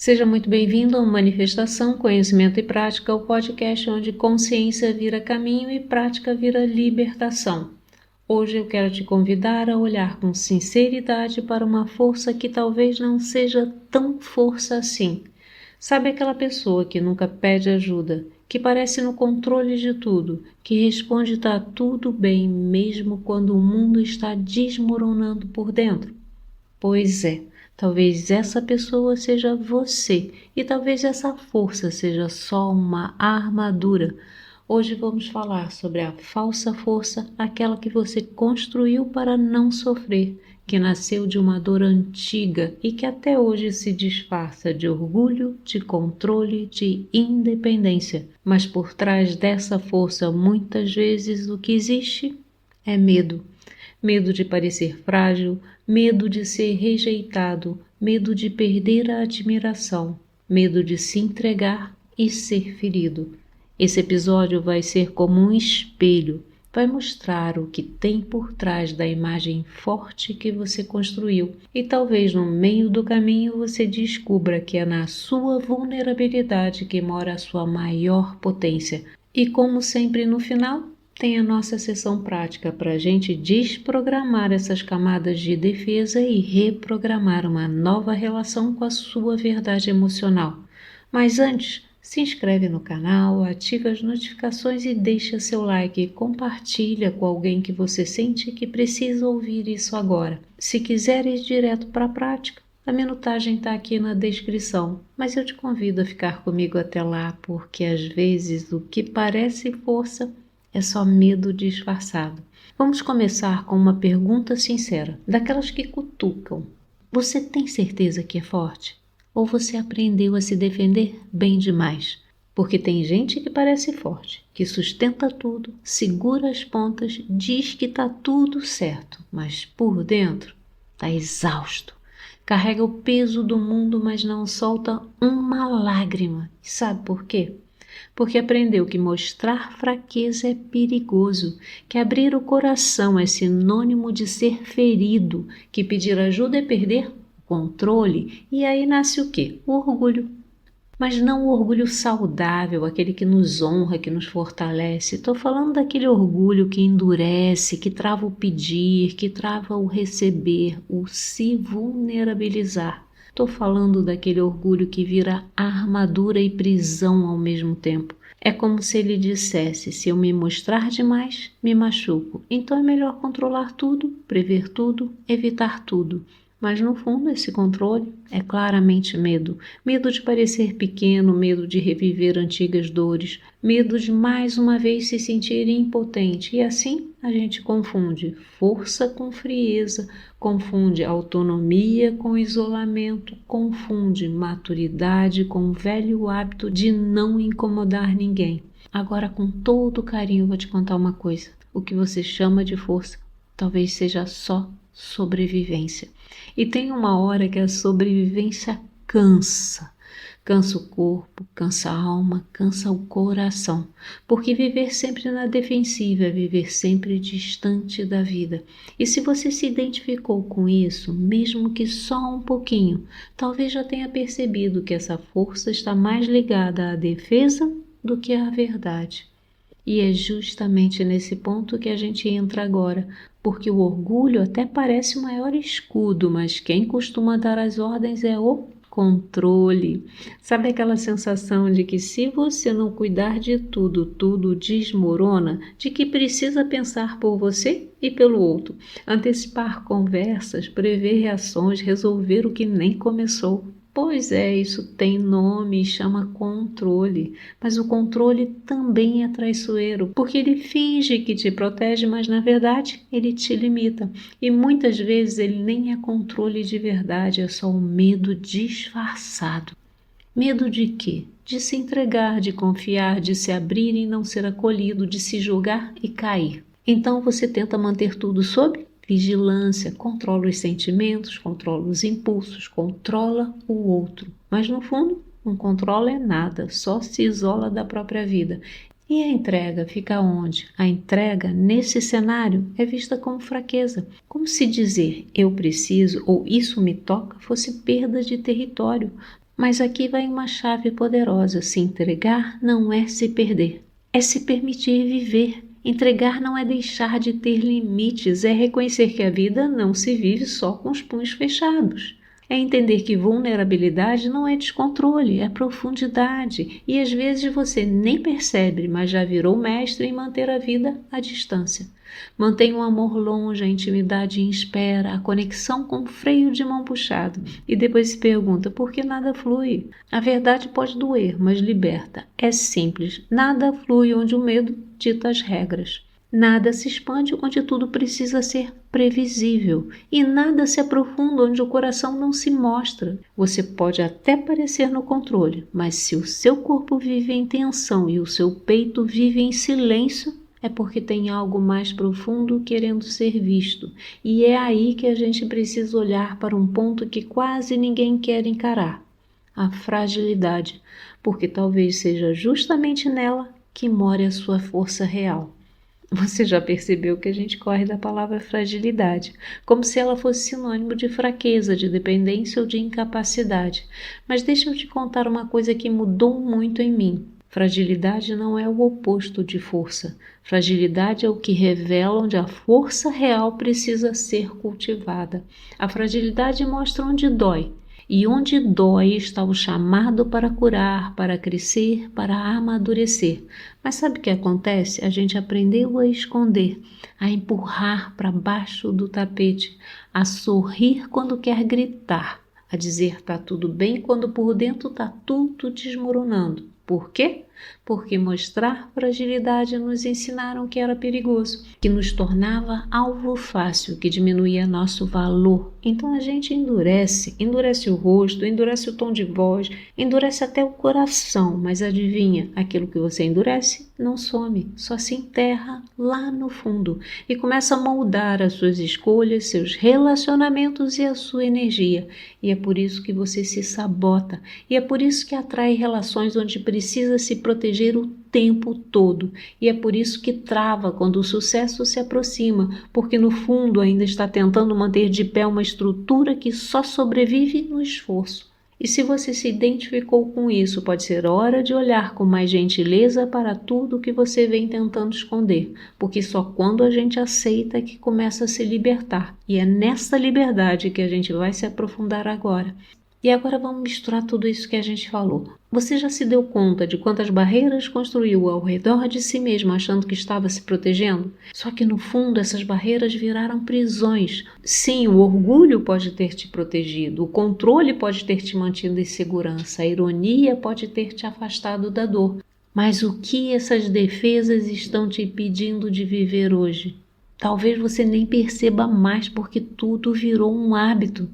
Seja muito bem-vindo ao Manifestação, Conhecimento e Prática, o podcast onde consciência vira caminho e prática vira libertação. Hoje eu quero te convidar a olhar com sinceridade para uma força que talvez não seja tão força assim. Sabe aquela pessoa que nunca pede ajuda, que parece no controle de tudo, que responde tá tudo bem mesmo quando o mundo está desmoronando por dentro? Pois é, talvez essa pessoa seja você e talvez essa força seja só uma armadura. Hoje vamos falar sobre a falsa força, aquela que você construiu para não sofrer, que nasceu de uma dor antiga e que até hoje se disfarça de orgulho, de controle, de independência. Mas por trás dessa força, muitas vezes o que existe é medo. Medo de parecer frágil, medo de ser rejeitado, medo de perder a admiração, medo de se entregar e ser ferido. Esse episódio vai ser como um espelho, vai mostrar o que tem por trás da imagem forte que você construiu e talvez no meio do caminho você descubra que é na sua vulnerabilidade que mora a sua maior potência. E como sempre no final, tem a nossa sessão prática para a gente desprogramar essas camadas de defesa e reprogramar uma nova relação com a sua verdade emocional. Mas antes, se inscreve no canal, ativa as notificações e deixa seu like. Compartilha com alguém que você sente que precisa ouvir isso agora. Se quiser ir direto para a prática, a minutagem está aqui na descrição, mas eu te convido a ficar comigo até lá, porque às vezes o que parece força é só medo disfarçado. Vamos começar com uma pergunta sincera, daquelas que cutucam. Você tem certeza que é forte? Ou você aprendeu a se defender bem demais? Porque tem gente que parece forte, que sustenta tudo, segura as pontas, diz que está tudo certo, mas por dentro está exausto. Carrega o peso do mundo, mas não solta uma lágrima. E sabe por quê? Porque aprendeu que mostrar fraqueza é perigoso, que abrir o coração é sinônimo de ser ferido, que pedir ajuda é perder o controle, e aí nasce o quê? O orgulho. Mas não o orgulho saudável, aquele que nos honra, que nos fortalece. Estou falando daquele orgulho que endurece, que trava o pedir, que trava o receber, o se vulnerabilizar. Estou falando daquele orgulho que vira armadura e prisão ao mesmo tempo. É como se ele dissesse, se eu me mostrar demais, me machuco. Então é melhor controlar tudo, prever tudo, evitar tudo. Mas no fundo esse controle é claramente medo. Medo de parecer pequeno, medo de reviver antigas dores, medo de mais uma vez se sentir impotente. E assim a gente confunde força com frieza, confunde autonomia com isolamento, confunde maturidade com o velho hábito de não incomodar ninguém. Agora, com todo carinho, vou te contar uma coisa. O que você chama de força talvez seja só sobrevivência. E tem uma hora que a sobrevivência cansa. Cansa o corpo, cansa a alma, cansa o coração. Porque viver sempre na defensiva é viver sempre distante da vida. E se você se identificou com isso, mesmo que só um pouquinho, talvez já tenha percebido que essa força está mais ligada à defesa do que à verdade. E é justamente nesse ponto que a gente entra agora, porque o orgulho até parece o maior escudo, mas quem costuma dar as ordens é o controle. Sabe aquela sensação de que se você não cuidar de tudo, tudo desmorona, de que precisa pensar por você e pelo outro, antecipar conversas, prever reações, resolver o que nem começou. Pois é, isso tem nome e chama controle, mas o controle também é traiçoeiro, porque ele finge que te protege, mas na verdade ele te limita. E muitas vezes ele nem é controle de verdade, é só um medo disfarçado. Medo de quê? De se entregar, de confiar, de se abrir e não ser acolhido, de se julgar e cair. Então você tenta manter tudo sob vigilância, controla os sentimentos, controla os impulsos, controla o outro. Mas no fundo, não controla é nada, só se isola da própria vida. E a entrega fica onde? A entrega, nesse cenário, é vista como fraqueza. Como se dizer eu preciso ou isso me toca fosse perda de território. Mas aqui vai uma chave poderosa: se entregar não é se perder, é se permitir viver. Entregar não é deixar de ter limites, é reconhecer que a vida não se vive só com os punhos fechados. É entender que vulnerabilidade não é descontrole, é profundidade. E às vezes você nem percebe, mas já virou mestre em manter a vida à distância. Mantém o amor longe, a intimidade em espera, a conexão com o freio de mão puxado. E depois se pergunta por que nada flui. A verdade pode doer, mas liberta. É simples. Nada flui onde o medo dita as regras. Nada se expande onde tudo precisa ser previsível. E nada se aprofunda onde o coração não se mostra. Você pode até parecer no controle, mas se o seu corpo vive em tensão e o seu peito vive em silêncio, é porque tem algo mais profundo querendo ser visto. E é aí que a gente precisa olhar para um ponto que quase ninguém quer encarar: a fragilidade, porque talvez seja justamente nela que mora a sua força real. Você já percebeu que a gente corre da palavra fragilidade, como se ela fosse sinônimo de fraqueza, de dependência ou de incapacidade. Mas deixa eu te contar uma coisa que mudou muito em mim. Fragilidade não é o oposto de força. Fragilidade é o que revela onde a força real precisa ser cultivada. A fragilidade mostra onde dói. E onde dói está o chamado para curar, para crescer, para amadurecer. Mas sabe o que acontece? A gente aprendeu a esconder, a empurrar para baixo do tapete, a sorrir quando quer gritar, a dizer tá tudo bem quando por dentro tá tudo desmoronando. Por quê? Porque mostrar fragilidade nos ensinaram que era perigoso, que nos tornava alvo fácil, que diminuía nosso valor. Então a gente endurece o rosto, endurece o tom de voz, endurece até o coração. Mas adivinha, aquilo que você endurece não some, só se enterra lá no fundo e começa a moldar as suas escolhas, seus relacionamentos e a sua energia. E é por isso que você se sabota, e é por isso que atrai relações onde precisa se proteger o tempo todo. E é por isso que trava quando o sucesso se aproxima, porque no fundo ainda está tentando manter de pé uma estrutura que só sobrevive no esforço. E se você se identificou com isso, pode ser hora de olhar com mais gentileza para tudo que você vem tentando esconder, porque só quando a gente aceita que começa a se libertar. E é nessa liberdade que a gente vai se aprofundar agora. E agora vamos misturar tudo isso que a gente falou. Você já se deu conta de quantas barreiras construiu ao redor de si mesmo achando que estava se protegendo? Só que no fundo essas barreiras viraram prisões. Sim, o orgulho pode ter te protegido, o controle pode ter te mantido em segurança, a ironia pode ter te afastado da dor. Mas o que essas defesas estão te impedindo de viver hoje? Talvez você nem perceba mais porque tudo virou um hábito.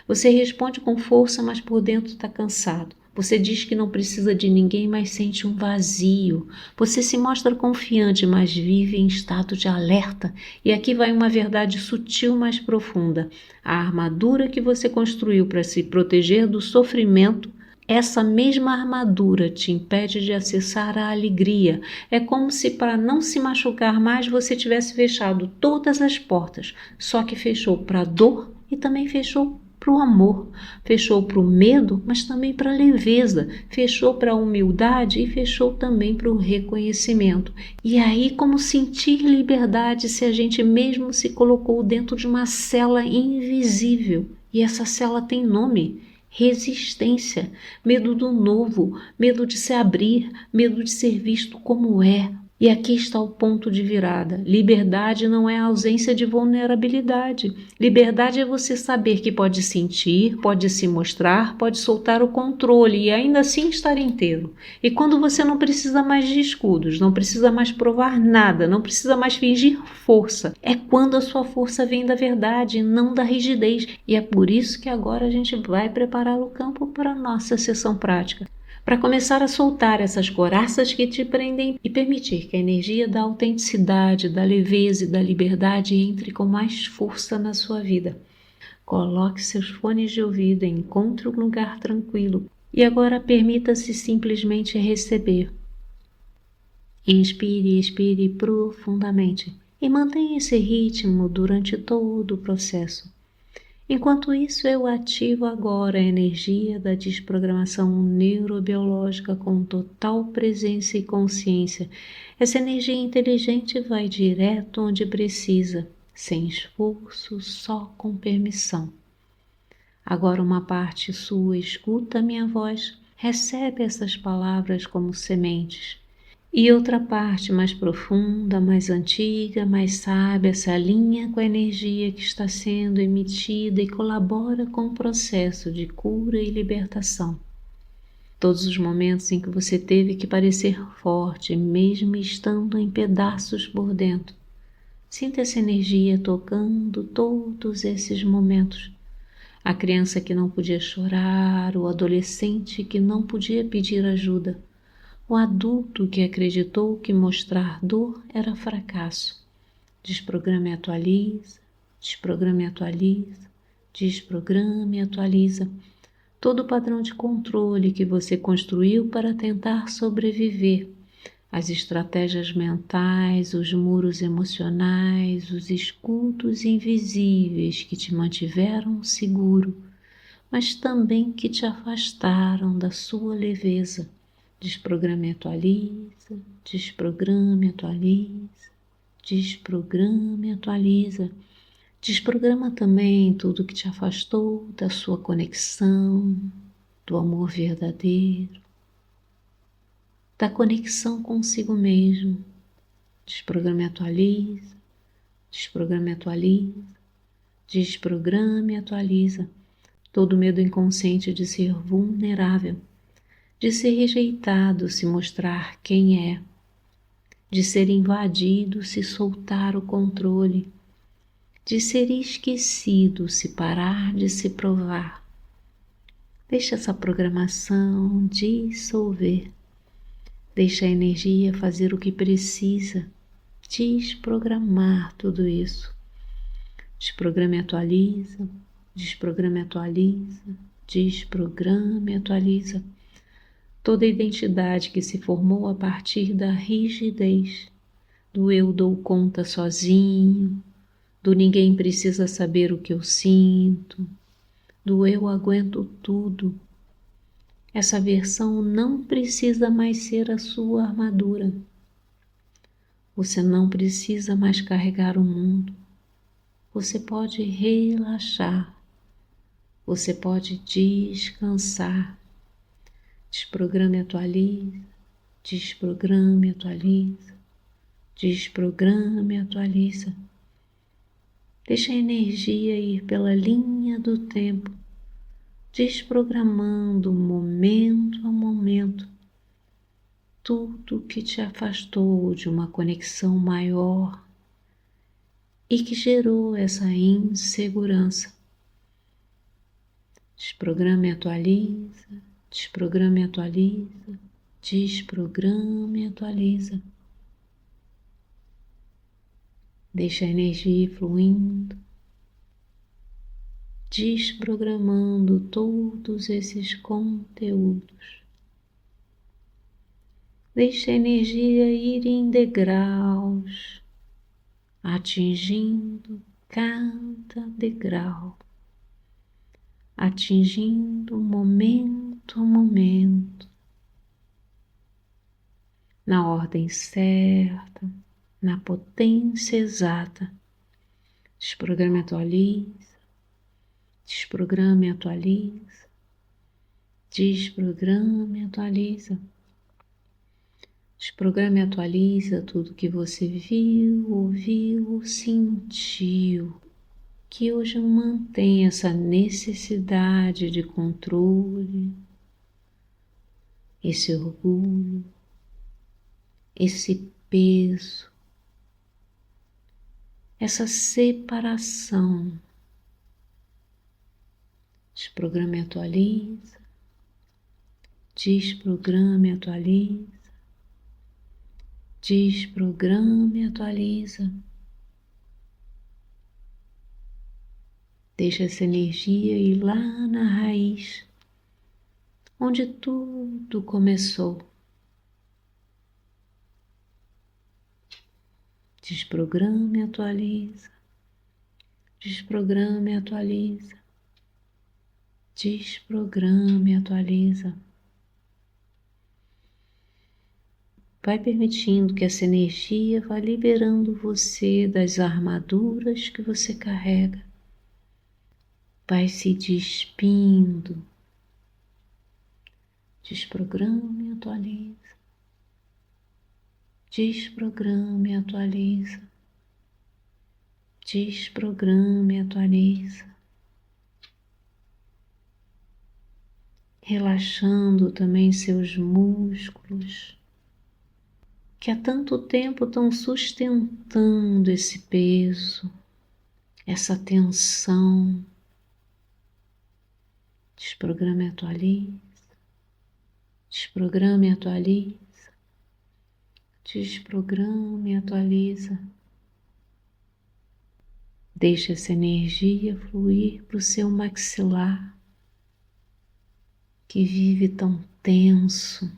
Você responde com força, mas por dentro está cansado. Você diz que não precisa de ninguém, mas sente um vazio. Você se mostra confiante, mas vive em estado de alerta. E aqui vai uma verdade sutil, mas profunda. A armadura que você construiu para se proteger do sofrimento, essa mesma armadura te impede de acessar a alegria. É como se para não se machucar mais você tivesse fechado todas as portas. Só que fechou para a dor e também fechou para o amor, fechou para o medo, mas também para a leveza, fechou para a humildade e fechou também para o reconhecimento. E aí, como sentir liberdade se a gente mesmo se colocou dentro de uma cela invisível? E essa cela tem nome: resistência, medo do novo, medo de se abrir, medo de ser visto como é. E aqui está o ponto de virada. Liberdade não é a ausência de vulnerabilidade. Liberdade é você saber que pode sentir, pode se mostrar, pode soltar o controle e ainda assim estar inteiro. E quando você não precisa mais de escudos, não precisa mais provar nada, não precisa mais fingir força. É quando a sua força vem da verdade, não da rigidez. E é por isso que agora a gente vai preparar o campo para a nossa sessão prática, para começar a soltar essas coraças que te prendem e permitir que a energia da autenticidade, da leveza e da liberdade entre com mais força na sua vida. Coloque seus fones de ouvido e encontre um lugar tranquilo. E agora permita-se simplesmente receber. Inspire e expire profundamente e mantenha esse ritmo durante todo o processo. Enquanto isso, eu ativo agora a energia da desprogramação neurobiológica com total presença e consciência. Essa energia inteligente vai direto onde precisa, sem esforço, só com permissão. Agora uma parte sua escuta a minha voz, recebe essas palavras como sementes. E outra parte mais profunda, mais antiga, mais sábia, se alinha com a energia que está sendo emitida e colabora com o processo de cura e libertação. Todos os momentos em que você teve que parecer forte, mesmo estando em pedaços por dentro. Sinta essa energia tocando todos esses momentos. A criança que não podia chorar, o adolescente que não podia pedir ajuda, o adulto que acreditou que mostrar dor era fracasso. Desprograma e atualiza, desprograma e atualiza, desprograma e atualiza. Todo o padrão de controle que você construiu para tentar sobreviver, as estratégias mentais, os muros emocionais, os escudos invisíveis que te mantiveram seguro, mas também que te afastaram da sua leveza. Desprograma e atualiza, desprograma e atualiza, desprograma e atualiza. Desprograma também tudo que te afastou da sua conexão, do amor verdadeiro, da conexão consigo mesmo. Desprograma e atualiza, desprograma e atualiza, desprograma e atualiza. Todo medo inconsciente de ser vulnerável, de ser rejeitado se mostrar quem é, de ser invadido se soltar o controle, de ser esquecido se parar de se provar. Deixa essa programação dissolver, deixa a energia fazer o que precisa, desprogramar tudo isso. Desprograma e atualiza, desprograma e atualiza, desprograma e atualiza. Toda identidade que se formou a partir da rigidez, do eu dou conta sozinho, do ninguém precisa saber o que eu sinto, do eu aguento tudo. Essa versão não precisa mais ser a sua armadura. Você não precisa mais carregar o mundo. Você pode relaxar. Você pode descansar. Desprograma e atualiza, desprograma e atualiza, desprograma e atualiza. Deixa a energia ir pela linha do tempo, desprogramando momento a momento tudo que te afastou de uma conexão maior e que gerou essa insegurança. Desprograma e atualiza, desprograma e atualiza, desprograma e atualiza. Deixa a energia ir fluindo, desprogramando todos esses conteúdos. Deixa a energia ir em degraus, atingindo cada degrau, atingindo momento a momento, na ordem certa, na potência exata. Desprograma e atualiza, desprograma e atualiza, desprograma e atualiza. Desprograma e atualiza tudo que você viu, ouviu, sentiu, que hoje mantém essa necessidade de controle, esse orgulho, esse peso, essa separação. Desprograma e atualiza, desprograma e atualiza, desprograma e atualiza. Deixa essa energia ir lá na raiz, onde tudo começou. Desprograma e atualiza, Desprograma e atualiza. Desprograma e atualiza. Vai permitindo que essa energia vá liberando você das armaduras que você carrega. Vai se despindo. Desprograma e atualiza. Desprograma e atualiza. Desprograma e atualiza. Relaxando também seus músculos, que há tanto tempo estão sustentando esse peso, essa tensão. Desprograma e atualiza. Desprograma e atualiza. Desprograma e atualiza. Deixa essa energia fluir para o seu maxilar, que vive tão tenso,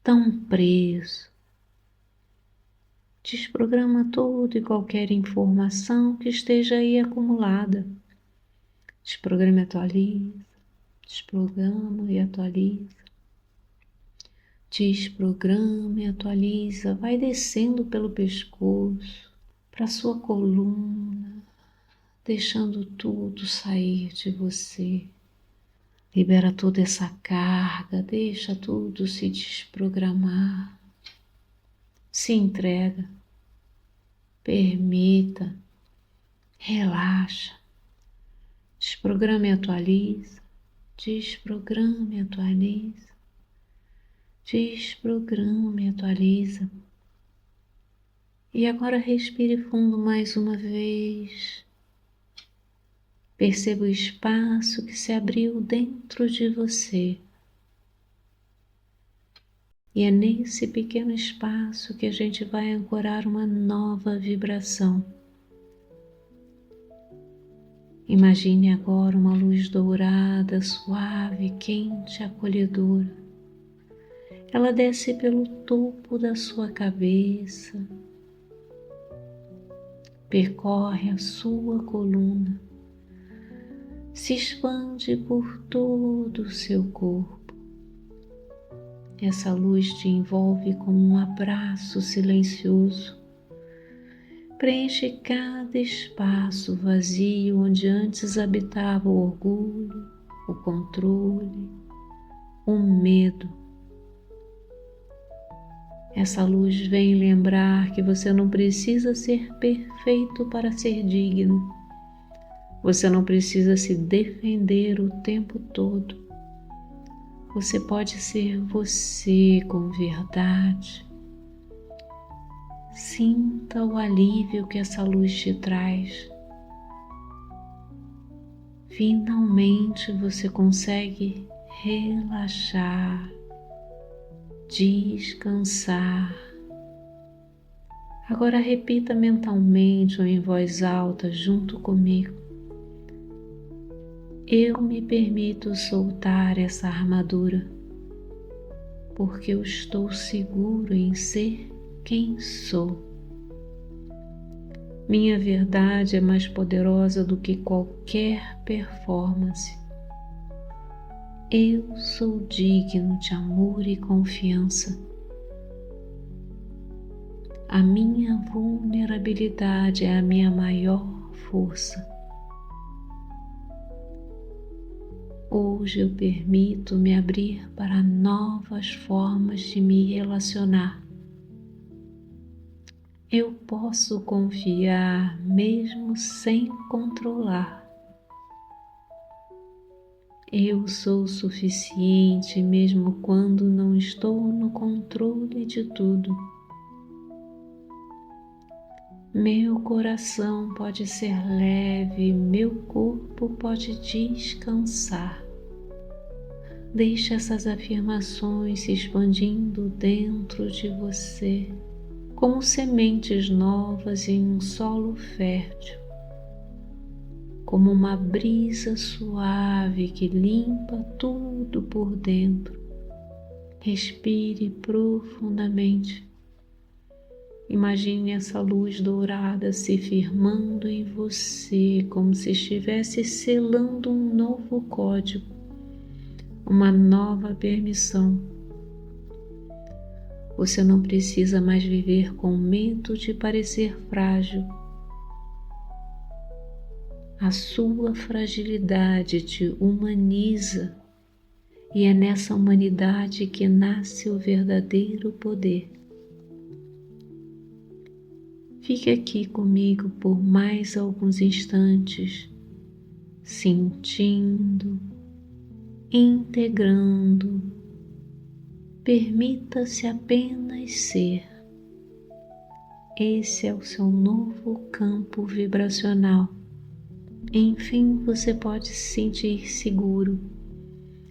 tão preso. Desprograma toda e qualquer informação que esteja aí acumulada. Desprograma e atualiza. Desprograma e atualiza. Desprograma e atualiza. Vai descendo pelo pescoço, para sua coluna, deixando tudo sair de você. Libera toda essa carga, deixa tudo se desprogramar. Se entrega, permita, relaxa. Desprograma e atualiza. Desprograma e atualiza. Desprograma e atualiza. E agora respire fundo mais uma vez. Perceba o espaço que se abriu dentro de você. E é nesse pequeno espaço que a gente vai ancorar uma nova vibração. Imagine agora uma luz dourada, suave, quente, acolhedora. Ela desce pelo topo da sua cabeça, percorre a sua coluna, se expande por todo o seu corpo. Essa luz te envolve como um abraço silencioso. Preenche cada espaço vazio onde antes habitava o orgulho, o controle, o medo. Essa luz vem lembrar que você não precisa ser perfeito para ser digno. Você não precisa se defender o tempo todo. Você pode ser você com verdade. Sinta o alívio que essa luz te traz. Finalmente você consegue relaxar, descansar. Agora repita mentalmente ou em voz alta junto comigo. Eu me permito soltar essa armadura, porque eu estou seguro em ser quem sou. Minha verdade é mais poderosa do que qualquer performance. Eu sou digno de amor e confiança. A minha vulnerabilidade é a minha maior força. Hoje eu permito me abrir para novas formas de me relacionar. Eu posso confiar mesmo sem controlar. Eu sou suficiente mesmo quando não estou no controle de tudo. Meu coração pode ser leve, meu corpo pode descansar. Deixe essas afirmações se expandindo dentro de você, como sementes novas em um solo fértil, como uma brisa suave que limpa tudo por dentro. Respire profundamente. Imagine essa luz dourada se firmando em você, como se estivesse selando um novo código, uma nova permissão. Você não precisa mais viver com medo de parecer frágil. A sua fragilidade te humaniza e é nessa humanidade que nasce o verdadeiro poder. Fique aqui comigo por mais alguns instantes, sentindo, integrando. Permita-se apenas ser. Esse é o seu novo campo vibracional. Enfim, você pode se sentir seguro.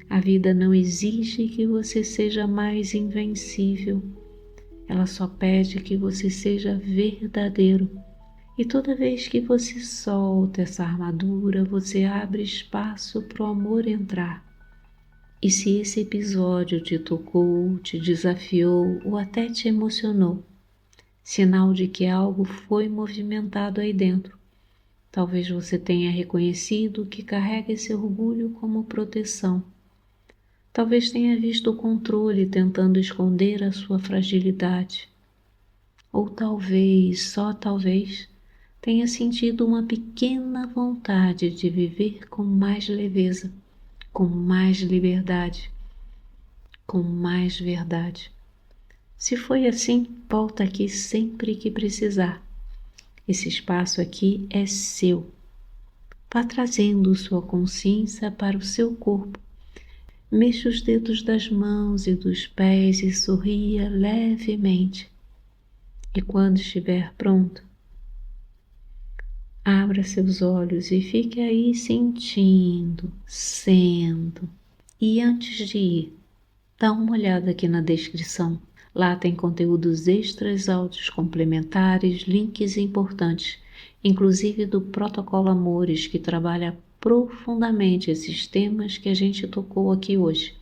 A vida não exige que você seja mais invencível. Ela só pede que você seja verdadeiro. E toda vez que você solta essa armadura, você abre espaço para o amor entrar. E se esse episódio te tocou, te desafiou ou até te emocionou, sinal de que algo foi movimentado aí dentro. Talvez você tenha reconhecido que carrega esse orgulho como proteção. Talvez tenha visto o controle tentando esconder a sua fragilidade. Ou talvez, só talvez, tenha sentido uma pequena vontade de viver com mais leveza, com mais liberdade, com mais verdade. Se foi assim, volta aqui sempre que precisar. Esse espaço aqui é seu. Vá trazendo sua consciência para o seu corpo. Mexa os dedos das mãos e dos pés e sorria levemente. E quando estiver pronto, abra seus olhos e fique aí sentindo, sendo. E antes de ir, dá uma olhada aqui na descrição. Lá tem conteúdos extras, áudios complementares, links importantes, inclusive do Protocolo Amores, que trabalha profundamente esses temas que a gente tocou aqui hoje.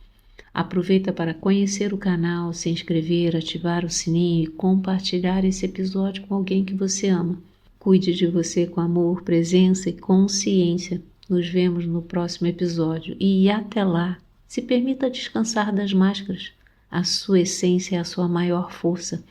Aproveita para conhecer o canal, se inscrever, ativar o sininho e compartilhar esse episódio com alguém que você ama. Cuide de você com amor, presença e consciência. Nos vemos no próximo episódio e até lá, se permita descansar das máscaras. A sua essência é a sua maior força